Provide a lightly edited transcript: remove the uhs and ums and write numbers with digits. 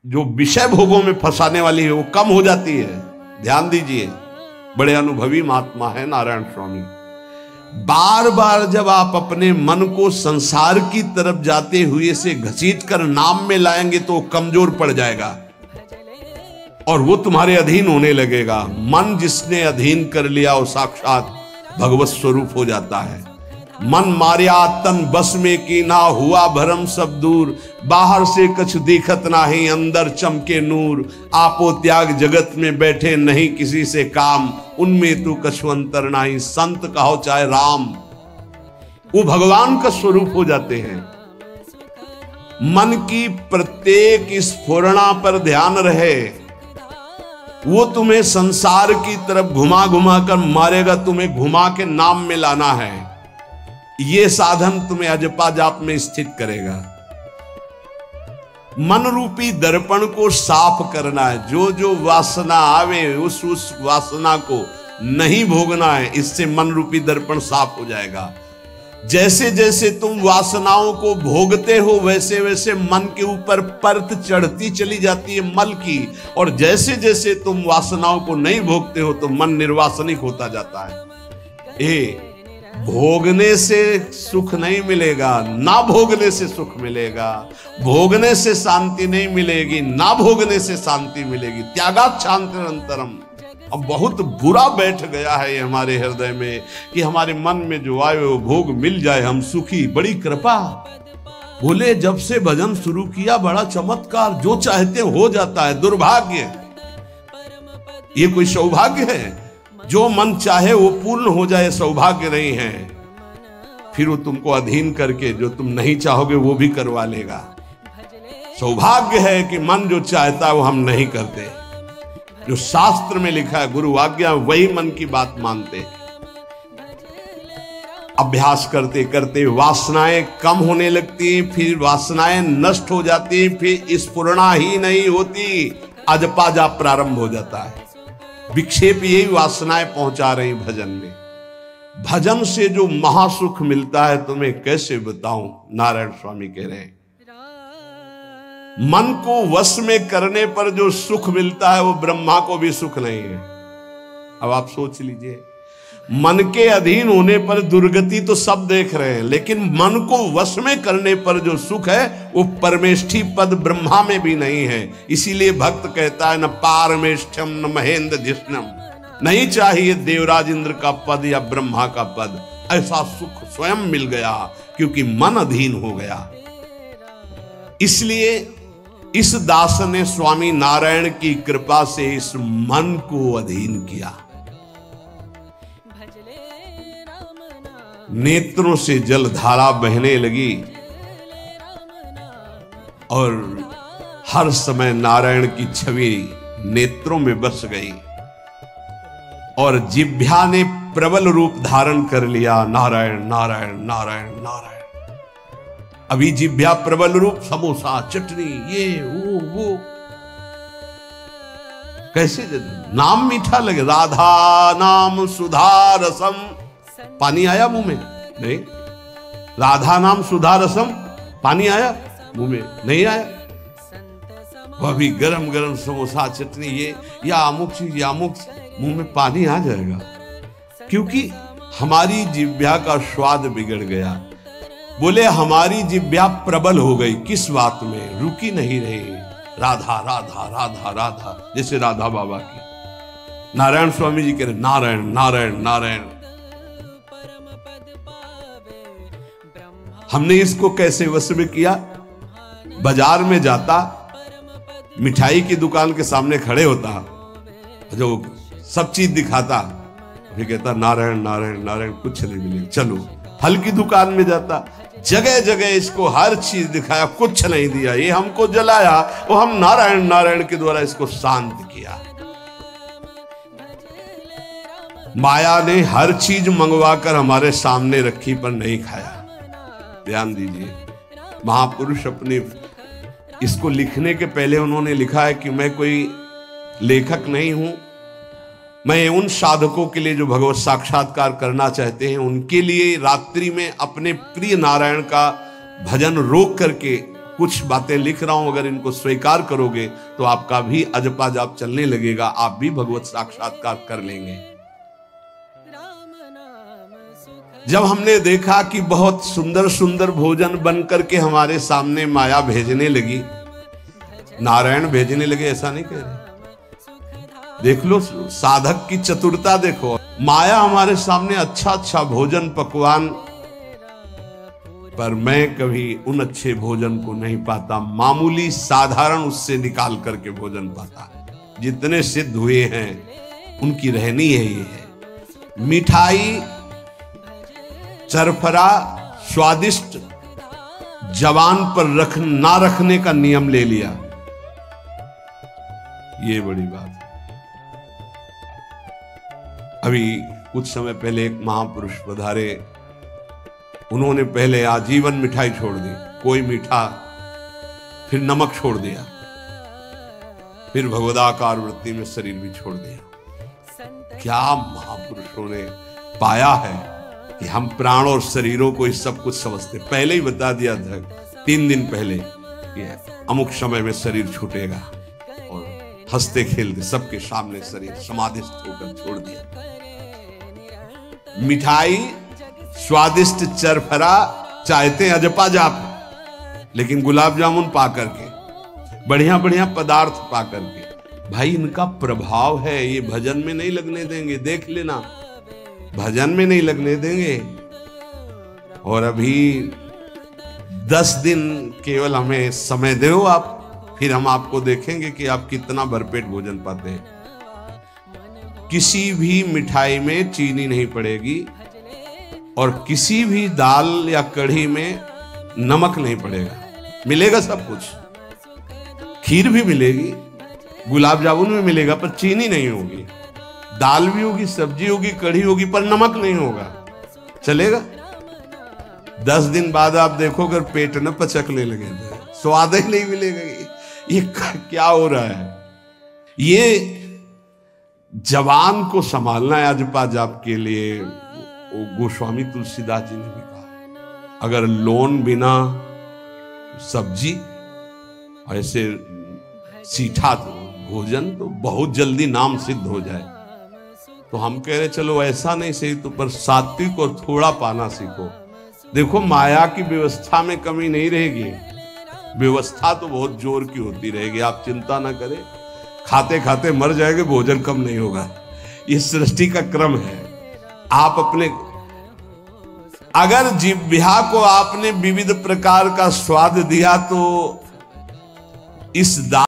जो विषय भोगों में फंसाने वाली है वो कम हो जाती है। ध्यान दीजिए, बड़े अनुभवी महात्मा है नारायण स्वामी। बार बार जब आप अपने मन को संसार की तरफ जाते हुए से घसीटकर नाम में लाएंगे तो कमजोर पड़ जाएगा और वो तुम्हारे अधीन होने लगेगा। मन जिसने अधीन कर लिया वो साक्षात भगवत स्वरूप हो जाता है। मन मारिया तन बस में की ना, हुआ भरम सब दूर, बाहर से कछ दिखत नाही, अंदर चमके नूर, आपो त्याग जगत में बैठे नहीं किसी से काम, उनमें तू कछु अंतर नाही, संत कहो चाहे राम। वो भगवान का स्वरूप हो जाते हैं। मन की प्रत्येक स्फुरणा पर ध्यान रहे, वो तुम्हें संसार की तरफ घुमा घुमा कर मारेगा, तुम्हें घुमा के नाम में लाना है। ये साधन तुम्हें अजपा जाप में स्थित करेगा। मन रूपी दर्पण को साफ करना है। जो जो वासना आवे उस वासना को नहीं भोगना है, इससे मन रूपी दर्पण साफ हो जाएगा। जैसे जैसे तुम वासनाओं को भोगते हो वैसे वैसे मन के ऊपर परत चढ़ती चली जाती है मल की, और जैसे जैसे तुम वासनाओं को नहीं भोगते हो तो मन निर्वासनिक होता जाता है। भोगने से सुख नहीं मिलेगा, ना भोगने से सुख मिलेगा। भोगने से शांति नहीं मिलेगी, ना भोगने से शांति मिलेगी। त्यागात् शांतिरंतरम। अब बहुत बुरा बैठ गया है ये हमारे हृदय में कि हमारे मन में जो आए वो भोग मिल जाए, हम सुखी। बड़ी कृपा। बोले जब से भजन शुरू किया बड़ा चमत्कार, जो चाहते हो जाता है। दुर्भाग्य, ये कोई सौभाग्य है? जो मन चाहे वो पूर्ण हो जाए सौभाग्य नहीं है। फिर वो तुमको अधीन करके जो तुम नहीं चाहोगे वो भी करवा लेगा। सौभाग्य है कि मन जो चाहता है वो हम नहीं करते। जो शास्त्र में लिखा है गुरु आज्ञा, वही मन की बात मानते। अभ्यास करते करते वासनाएं कम होने लगती, फिर वासनाएं नष्ट हो जाती, फिर स्फुरणा ही नहीं होती, अजपा जाप प्रारंभ हो जाता है। विक्षेप यही वासनाएं पहुंचा रही भजन में। भजन से जो महासुख मिलता है तुम्हें कैसे बताऊं। नारायण स्वामी कह रहे हैं मन को वश में करने पर जो सुख मिलता है वो ब्रह्मा को भी सुख नहीं है। अब आप सोच लीजिए, मन के अधीन होने पर दुर्गति तो सब देख रहे हैं, लेकिन मन को वश में करने पर जो सुख है वो परमेष्ठी पद ब्रह्मा में भी नहीं है। इसीलिए भक्त कहता है न पारमेष्ठ्यम न महेंद्र धिष्णम, नहीं चाहिए देवराज इंद्र का पद या ब्रह्मा का पद। ऐसा सुख स्वयं मिल गया क्योंकि मन अधीन हो गया। इसलिए इस दास ने स्वामी नारायण की कृपा से इस मन को अधीन किया। नेत्रों से जलधारा बहने लगी और हर समय नारायण की छवि नेत्रों में बस गई और जिह्वा ने प्रबल रूप धारण कर लिया। नारायण नारायण नारायण नारायण। अभी जिह्वा प्रबल रूप, समोसा चटनी ये वो कैसे नाम मीठा लगे। राधा नाम सुधा रसम, पानी आया मुंह में? नहीं। राधा नाम सुधा रसम, पानी आया मुंह में? नहीं आया। वह भी गरम गरम समोसा चटनी ये या अमुक चीज या अमुक, मुंह में पानी आ जाएगा क्योंकि हमारी जिह्वा का स्वाद बिगड़ गया। बोले हमारी जिह्वा प्रबल हो गई। किस बात में? रुकी नहीं रही। राधा राधा राधा राधा, जैसे राधा बाबा की। नारायण स्वामी जी कह रहे नारायण नारायण नारायण। हमने इसको कैसे वश में किया? बाजार में जाता, मिठाई की दुकान के सामने खड़े होता, जो सब चीज दिखाता, फिर कहता नारायण नारायण नारायण, कुछ नहीं मिले चलो। फल की दुकान में जाता, जगह जगह इसको हर चीज दिखाया, कुछ नहीं दिया। ये हमको जलाया, वो हम नारायण नारायण के द्वारा इसको शांत किया। माया ने हर चीज मंगवाकर हमारे सामने रखी पर नहीं खाया। ध्यान दीजिए, महापुरुष अपने इसको लिखने के पहले उन्होंने लिखा है कि मैं कोई लेखक नहीं हूं, मैं उन साधकों के लिए जो भगवत साक्षात्कार करना चाहते हैं उनके लिए रात्रि में अपने प्रिय नारायण का भजन रोक करके कुछ बातें लिख रहा हूं, अगर इनको स्वीकार करोगे तो आपका भी अजपा जाप चलने लगेगा, आप भी भगवत साक्षात्कार कर लेंगे। जब हमने देखा कि बहुत सुंदर सुंदर भोजन बन करके हमारे सामने माया भेजने लगी, नारायण भेजने लगे, ऐसा नहीं कह रहे, देख लो साधक की चतुरता देखो। माया हमारे सामने अच्छा अच्छा भोजन पकवान, पर मैं कभी उन अच्छे भोजन को नहीं पाता, मामूली साधारण उससे निकाल करके भोजन पाता। जितने सिद्ध हुए हैं उनकी रहनी यही है। मिठाई चरफरा स्वादिष्ट जवान पर ना रखने का नियम ले लिया, ये बड़ी बात है। अभी कुछ समय पहले एक महापुरुष पधारे, उन्होंने पहले आजीवन मिठाई छोड़ दी, कोई मीठा, फिर नमक छोड़ दिया, फिर भगवदाकार वृत्ति में शरीर भी छोड़ दिया। क्या महापुरुषों ने पाया है कि हम प्राण और शरीरों को इस सब कुछ समझते। पहले ही बता दिया था 3 दिन पहले कि अमुक समय में शरीर छूटेगा, और हंसते खेलते सबके सामने शरीर समाधिस्थ होकर छोड़ दिया। मिठाई स्वादिष्ट चरफरा चाहते अजपा जाप, लेकिन गुलाब जामुन पा करके, बढ़िया बढ़िया पदार्थ पा करके, भाई इनका प्रभाव है, ये भजन में नहीं लगने देंगे, देख लेना, भजन में नहीं लगने देंगे। और अभी 10 दिन केवल हमें समय दो आप, फिर हम आपको देखेंगे कि आप कितना भरपेट भोजन पाते हैं। किसी भी मिठाई में चीनी नहीं पड़ेगी, और किसी भी दाल या कढ़ी में नमक नहीं पड़ेगा, मिलेगा सब कुछ। खीर भी मिलेगी, गुलाब जामुन भी मिलेगा, पर चीनी नहीं होगी। दाल भी होगी, सब्जी होगी, कढ़ी होगी, पर नमक नहीं होगा, चलेगा। 10 दिन बाद आप देखो अगर पेट न पचकने लगे, स्वाद ही नहीं मिलेगा। ये क्या हो रहा है? ये जवान को संभालना है अजपा जाप के लिए। गोस्वामी तुलसीदास जी ने भी कहा, अगर लोन बिना सब्जी ऐसे सीठा तो भोजन तो बहुत जल्दी नाम सिद्ध हो जाए। तो हम कह रहे चलो ऐसा नहीं सही, तो पर सात्विक और थोड़ा पाना सीखो। देखो माया की व्यवस्था में कमी नहीं रहेगी, व्यवस्था तो बहुत जोर की होती रहेगी, आप चिंता ना करें। खाते खाते मर जाएंगे, भोजन कम नहीं होगा, ये सृष्टि का क्रम है। आप अपने अगर जिह्वा को आपने विविध प्रकार का स्वाद दिया तो इस